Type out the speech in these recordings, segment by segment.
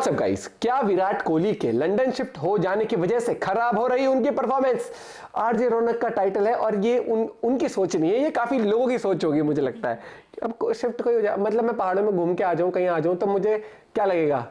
WhatsApp guys, क्या विराट कोहली के London shift हो जाने की वजह से खराब हो रही है उनकी परफॉर्मेंस? आरजे रौनक का टाइटल है और ये उनकी सोच नहीं है, ये काफी लोगों की सोच होगी मुझे लगता है। अब शिफ्ट कोई हो जाए, मतलब मैं पहाड़ों में घूम के आ जाऊं, कहीं आ जाऊं, तो मुझे क्या लगेगा?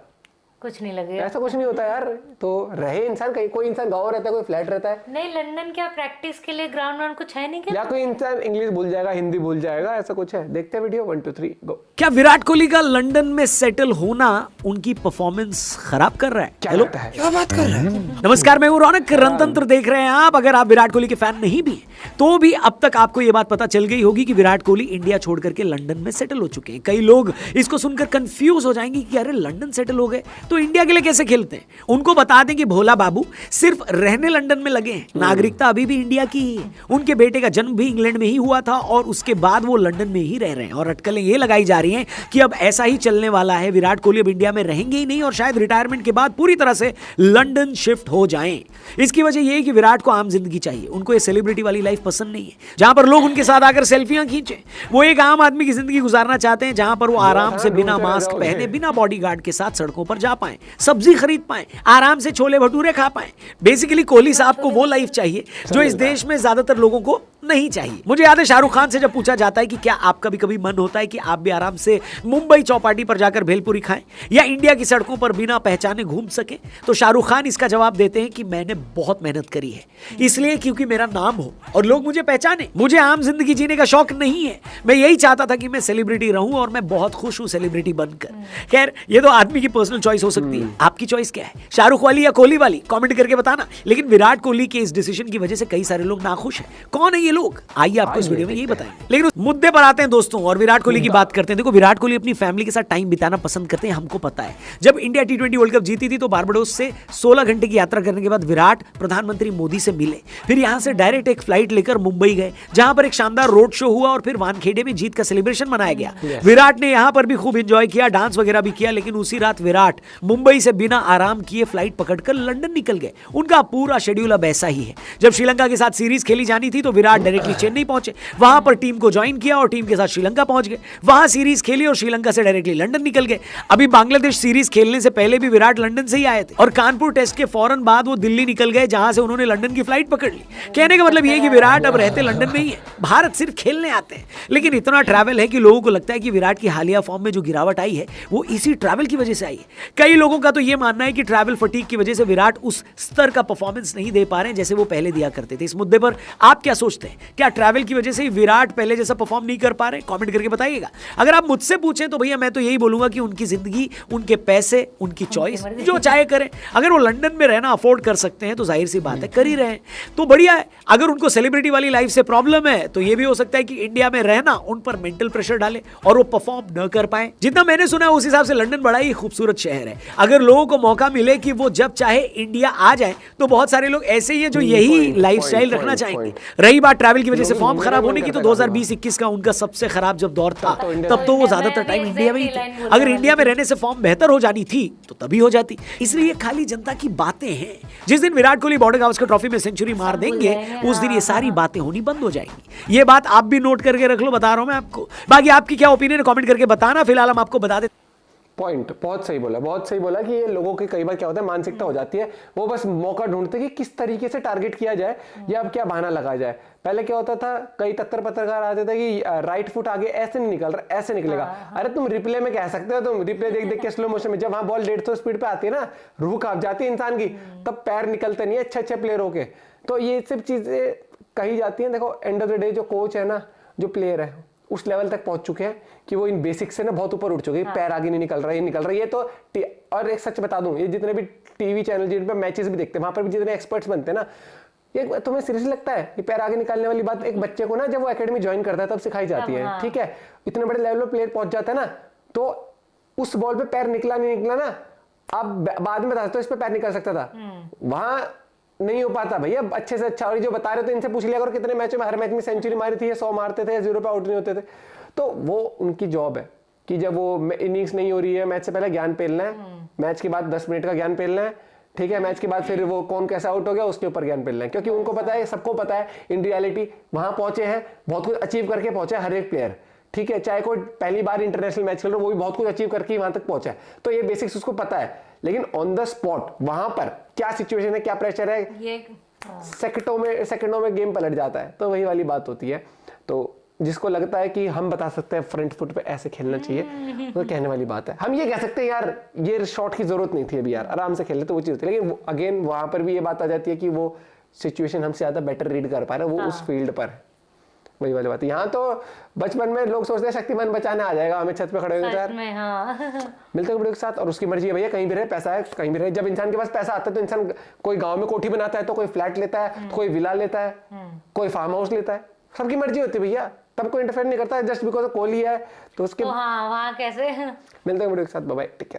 कुछ नहीं लगेगा। ऐसा कुछ नहीं होता यार। तो रहे इंसान, कहीं कोई इंसान गाँव रहता है, कोई फ्लैट रहता है। नहीं, लंदन क्या प्रैक्टिस के लिए ग्राउंड व्राउंड कुछ है नहीं क्या? या कोई इंसान इंग्लिश भूल जाएगा, हिंदी भूल जाएगा, ऐसा कुछ है। देखते हैं वीडियो 1 2 3 गो। क्या विराट कोहली का लंदन में सेटल होना उनकी परफॉर्मेंस खराब कर रहा है? क्या हेलो, लगता है? क्या बात कर रहे हैं? नमस्कार, मैं हूं रौनक। रणतंत्र देख रहे हैं आप। अगर आप विराट कोहली के फैन नहीं भी हैं, तो भी अब तक आपको यह बात पता चल गई होगी कि विराट कोहली इंडिया छोड़ करके लंदन में सेटल हो चुके हैं। कई लोग इसको सुनकर कंफ्यूज हो जाएंगे कि अरे लंदन सेटल हो गए तो इंडिया के लिए कैसे खेलते हैं। उनको बता दें कि भोला बाबू सिर्फ रहने लंदन में लगे हैं, नागरिकता अभी भी इंडिया की ही है। उनके बेटे का जन्म भी इंग्लैंड में ही हुआ था और उसके बाद वो लंदन में ही रह रहे हैं। और अटकलें ये लगाई जा रही हैं कि अब ऐसा ही चलने वाला है, विराट कोहली अब इंडिया में रहेंगे ही नहीं और शायद रिटायरमेंट के बाद पूरी तरह से लंदन शिफ्ट हो जाएं। इसकी वजह यह है कि विराट को आम जिंदगी चाहिए। उनको ये सेलिब्रिटी वाली लाइफ पसंद नहीं है, जहां पर लोग उनके साथ आकर सेल्फियां खींचे। वो एक आम आदमी की जिंदगी गुजारना चाहते हैं, जहां पर वो आराम से बिना मास्क पहने, बिना बॉडीगार्ड के साथ सड़कों पर जा पाए, सब्जी खरीद पाए, आराम से छोले भटूरे खा पाए। बेसिकली कोहली साहब को वो लाइफ चाहिए जो इस देश में ज्यादातर लोगों को नहीं चाहिए। मुझे याद है शाहरुख खान से जब पूछा जाता है कि क्या आपका भी कभी मन होता है कि आप भी आराम से मुंबई चौपाटी पर जाकर भेलपुरी खाएं या इंडिया की सड़कों पर बिना पहचाने घूम सके, तो शाहरुख खान इसका जवाब देते हैं कि मैंने बहुत मेहनत करी है, इसलिए क्योंकि मेरा नाम हो और लोग मुझे पहचाने। मुझे आम जिंदगी जीने का शौक नहीं है, मैं यही चाहता था कि मैं सेलिब्रिटी रहूं और मैं बहुत खुश हूं सेलिब्रिटी बनकर। खैर, ये तो आदमी की पर्सनल चॉइस हो सकती है। आपकी चॉइस क्या है, शाहरुख वाली या कोहली वाली? कमेंट करके बताना। लेकिन विराट कोहली के इस डिसीजन की वजह से कई सारे लोग नाखुश हैं। कौन है ये लोग? आइए आपको इस वीडियो में यही बताएंगे। लेकिन उस मुद्दे पर आते हैं दोस्तों, और विराट कोहली की बात करते हैं। देखो, विराट कोहली अपनी फैमिली के साथ टाइम बिताना पसंद करते हैं, हमको पता है। जब इंडिया T20 वर्ल्ड कप जीती थी तो बारबाडोस से 16 घंटे की यात्रा करने के बाद विराट प्रधानमंत्री मोदी से मिले, फिर यहां से डायरेक्ट एक फ्लाइट लेकर मुंबई गए, जहां पर एक शानदार रोड शो हुआ और फिर वानखेड़े में जीत का सेलिब्रेशन मनाया गया। विराट ने यहां पर भी खूब एंजॉय किया, डांस वगैरह भी किया। लेकिन उसी रात विराट मुंबई से बिना आराम किए फ्लाइट पकड़कर लंदन निकल गए। उनका पूरा शेड्यूल अब ऐसा ही है। जब श्रीलंका के साथ सीरीज खेली जानी थी तो विराट डायरेक्टली चेन्नई पहुंचे, वहां पर टीम को ज्वाइन किया और टीम के साथ श्रीलंका पहुंच गए, वहां सीरीज खेली और श्रीलंका से डायरेक्टली लंदन निकल गए। अभी बांग्लादेश सीरीज खेलने से पहले भी विराट लंदन से ही आए थे और कानपुर टेस्ट के फौरन बाद वो दिल्ली निकल गए, जहां से उन्होंने लंदन की फ्लाइट पकड़ ली। कहने का मतलब ये है कि विराट अब रहते लंदन में ही है, भारत सिर्फ खेलने आते हैं। लेकिन इतना ट्रैवल है कि लोगों को लगता है कि विराट की हालिया फॉर्म में जो गिरावट आई है वो इसी ट्रैवल की वजह से आई है। कई लोगों का तो ये मानना है कि ट्रैवल फटीग की वजह से विराट उस स्तर का परफॉर्मेंस नहीं दे पा रहे हैं जैसे वो पहले दिया करते थे। इस मुद्दे पर आप क्या सोचते हैं? क्या ट्रैवल की वजह से विराट पहले जैसा परफॉर्म नहीं कर पा रहे? कमेंट करके बताइएगा। अगर आप मुझसे पूछें तो भैया मैं तो यही बोलूंगा कि उनकी जिंदगी, उनके पैसे, उनकी चॉइस, जो चाहे करें। अगर वो लंदन में रहना अफोर्ड कर सकते हैं तो जाहिर सी बात है कर ही रहे हैं, तो बढ़िया है। अगर उनको सेलिब्रिटी वाली लाइफ से प्रॉब्लम है तो ये भी हो सकता है कि इंडिया में रहना उन पर मेंटल प्रेशर डाले और वो परफॉर्म न कर पाए। जितना मैंने सुना है उस हिसाब से लंदन बड़ा ही खूबसूरत शहर है। अगर लोगों को मौका मिले कि वो जब चाहे इंडिया आ जाए तो बहुत सारे लोग ऐसे ही है जो यही लाइफस्टाइल रखना चाहेंगे। रही बात ट्रैवल की वजह से फॉर्म खराब होने की, तो 2020-21 का उनका सबसे खराब जब दौर था तब तो वो ज्यादातर टाइम इंडिया में ही थे। अगर इंडिया में रहने से फॉर्म बेहतर हो जानी थी तो तभी हो जाती। इसलिए ये खाली जनता की बातें हैं। जिस दिन विराट कोहली बॉर्डर गावस्कर ट्रॉफी में सेंचुरी मार देंगे उस दिन ये सारी बातें होनी बंद हो जाएंगी। ये बात आप भी नोट करके रख लो, बता रहा हूं मैं आपको। बाकी आपकी क्या ओपिनियन कमेंट करके बताना। फिलहाल हम आपको बता दें। पॉइंट बहुत सही बोला, बहुत सही बोला कि ये लोगों की कई बार क्या होता है, मानसिकता हो जाती है, वो बस मौका ढूंढते कि किस तरीके से टारगेट किया जाए या अब क्या बहाना लगाया जाए। पहले क्या होता था, कई तत्तर पत्रकार आते थे कि राइट फुट आगे ऐसे नहीं निकल रहा, ऐसे निकलेगा। अरे तुम रिप्ले में कह सकते हो, तुम रिप्ले देख देख के स्लो मोशन में, जब वहां बॉल 150 स्पीड पे आती है ना, रूह कांप जाती है इंसान की, तब पैर निकलते नहीं है अच्छे प्लेयरों के। तो ये सब चीजें कही जाती हैं। देखो, एंड ऑफ द डे जो कोच है ना, जो प्लेयर है उस लेवल तक पहुंच चुके हैं कि वो इन बेसिक्स से ना बहुत ऊपर उठ चुके हैं। पैर आगे नहीं निकल रहा, ये निकल रहा है, ये तो। और एक सच बता दूं, ये जितने भी टीवी चैनल जिन पे मैचेस भी देखते हैं, वहां पर भी जितने एक्सपर्ट्स बनते हैं ना, ये तुम्हें सीरियसली लगता है कि पैर आगे निकालने वाली बात एक बच्चे को ना जब वो एकेडमी ज्वाइन करता है तब सिखाई जाती है? ठीक है, इतने बड़े लेवल पर प्लेयर पहुंच जाता है ना, तो उस बॉल पे पैर निकला नहीं निकला ना, आप बाद में बता सकते हो इस पे पैर निकल सकता था, वहां नहीं हो पाता भैया अच्छे से अच्छा। और जो बता रहे हो तो इनसे पूछ लिया करो कितने मैचों में, हर मैच में सेंचुरी मारी थी, 100 मारते थे, 0 पे आउट नहीं होते थे। तो वो उनकी जॉब है कि जब वो इनिंग्स नहीं हो रही है, मैच से पहले ज्ञान पेलना है, मैच के बाद 10 मिनट का ज्ञान पेलना है, ठीक है, मैच के बाद फिर वो कौन कैसा आउट हो गया उसके ऊपर ज्ञान पेलना है। क्योंकि उनको पता है, सबको पता है, इन रियलिटी वहां पहुंचे हैं, बहुत कुछ अचीव करके पहुंचे हर एक प्लेयर। ठीक है, चाहे कोई पहली बार इंटरनेशनल मैच खेल रहा हो, वो भी बहुत कुछ अचीव करके वहां तक पहुंचा है, तो ये बेसिक्स उसको पता है। लेकिन ऑन द स्पॉट वहां पर क्या सिचुएशन है, क्या प्रेशर है, ये सेकंडों में गेम पलट जाता है। तो वही वाली बात होती है। तो जिसको लगता है कि हम बता सकते हैं फ्रंट फुट पे ऐसे खेलना चाहिए, तो कहने वाली बात है। हम ये कह सकते हैं यार ये शॉट की जरूरत नहीं थी अभी यार, आराम से खेल ले, तो वो चीज होती है। लेकिन अगेन वहां पर भी ये बात आ जाती है कि वो सिचुएशन हमसे ज्यादा बेटर रीड कर पा रहा है, वो उस फील्ड पर है। वही वाली बात है। यहाँ तो बचपन में लोग सोचते हैं शक्तिमान बचाने आ जाएगा, हमें छत पे खड़े होंगे तो यार में हाँ मिलते हैं बड़े के साथ, और उसकी मर्जी है भैया, कहीं भी रहे, पैसा है कहीं भी रहे। जब इंसान के पास पैसा आता है तो इंसान कोई गांव में कोठी बनाता है, तो कोई फ्लैट लेता है, तो कोई विला लेता है, कोई फार्म हाउस लेता है, सबकी मर्जी होती है भैया, तब कोई इंटरफेयर नहीं करता है। जस्ट बिकॉज कोहली है तो उसके तो हाँ वहाँ कैसे मिलते हैं बड़े के साथ, बाय बाय, टेक केयर।